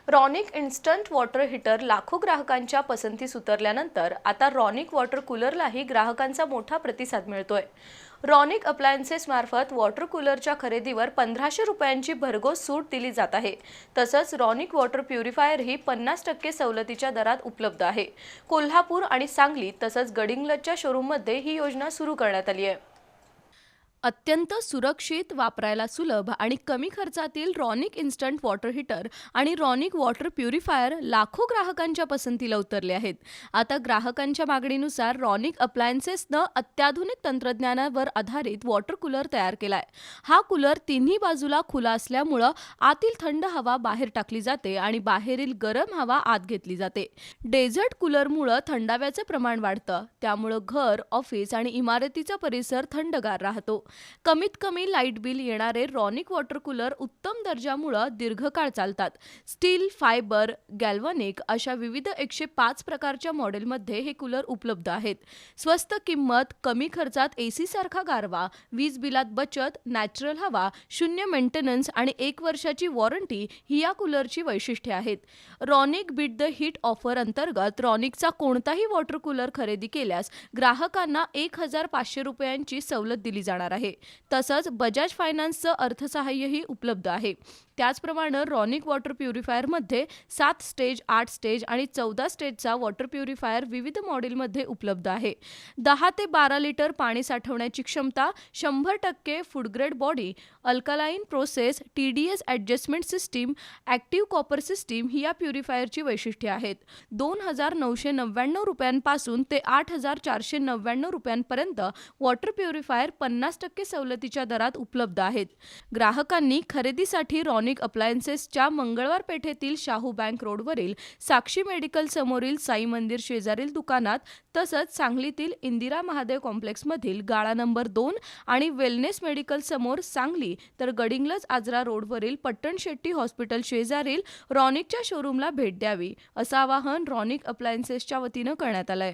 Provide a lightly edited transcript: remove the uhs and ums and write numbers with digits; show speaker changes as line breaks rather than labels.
Ronic instant water heater लाखो ग्राहकांच्या पसंतीस उतरल्यानंतर आता रॉनिक वॉटर कूलरलाही ग्राहकांचा मोठा प्रतिसाद मिळतोय। रॉनिक अप्लायन्सेस मार्फत वॉटर कूलरच्या खरेदीवर 1500 रुपयांची भरघोस सूट दिली जात आहे। तसंच रॉनिक वॉटर प्युरिफायरही 50% सवलतीच्या दरात उपलब्ध आहे। कोल्हापूर आणि सांगली तसंच गडिंग्लजच्या शोरूममध्ये ही योजना सुरू करण्यात आली आहे। अत्यंत सुरक्षित, वापरायला सुलभ आणि कमी खर्चातील रॉनिक इन्स्टंट वॉटर हीटर आणि रॉनिक वॉटर प्युरिफायर लाखो ग्राहकांच्या पसंतीला उतरले आहेत। आता ग्राहकांच्या मागणीनुसार रॉनिक अप्लायन्सेसनं अत्याधुनिक तंत्रज्ञानावर आधारित वॉटर कूलर तयार केलाय। हा कूलर तिन्ही बाजूला खुला असल्यामुळं आतील थंड हवा बाहेर टाकली जाते आणि बाहेरील गरम हवा आत घेतली जाते। डेझर्ट कूलरमुळं थंडाव्याचं प्रमाण वाढतं, त्यामुळं घर, ऑफिस आणि इमारतीचा परिसर थंडगार राहतो। कमीत कमी लाईट बिल येणारे रॉनिक वॉटर कूलर उत्तम दर्जामुळे दीर्घकाळ चालतात। स्टील, फायबर, गॅल्व्हॅनिक अशा विविध 105 प्रकारच्या मॉडेलमध्ये हे कूलर उपलब्ध आहेत। स्वस्त किंमत, कमी खर्चात एसी सारखा गारवा, वीज बिलात बचत, नॅचरल हवा, शून्य मेंटेनन्स आणि 1 वर्षाची वॉरंटी ही या कूलरची वैशिष्ट्ये आहेत। Ronic beat the heat offer अंतर्गत रॉनिकचा कोणताही वॉटर कूलर खरेदी केल्यास ग्राहकांना 1500 रुपयांची सवलत दिली जाणार आहे। तसंच बजाज फायनान्सचं अर्थसहाय्यही उपलब्ध आहे। त्याचप्रमाणे रॉनिक वॉटर प्युरिफायरमध्ये 7 स्टेज, 8 स्टेज आणि 14 स्टेजचा वॉटर प्युरिफायर विविध मॉडेलमध्ये उपलब्ध आहे। 10 ते 12 लिटर पाणी साठवण्याची क्षमता, 100% food grade body, alkaline process, TDS adjustment system, active copper system ही या प्युरिफायरची वैशिष्ट्ये आहेत। 2999 रुपयांपासून ते 8499 रुपयांपर्यंत वॉटर प्युरिफायर 50% सवलतीच्या दरात उपलब्ध आहेत। ग्राहकांनी खरेदीसाठी रॉनिक अप्लायन्सेसच्या मंगळवार पेठेतील शाहू बँक रोडवरील साक्षी मेडिकल समोरील साई मंदिर शेजारील दुकानात, तसंच सांगलीतील इंदिरा महादेव कॉम्प्लेक्समधील गाळा नंबर 2 आणि वेलनेस मेडिकल समोर सांगली, तर गडिंग्लज आजरा रोडवरील पट्टण शेट्टी हॉस्पिटल शेजारील रॉनिकच्या शोरूमला भेट द्यावी, असं आवाहन रॉनिक अप्लायन्सेसच्या वतीनं करण्यात आलंय।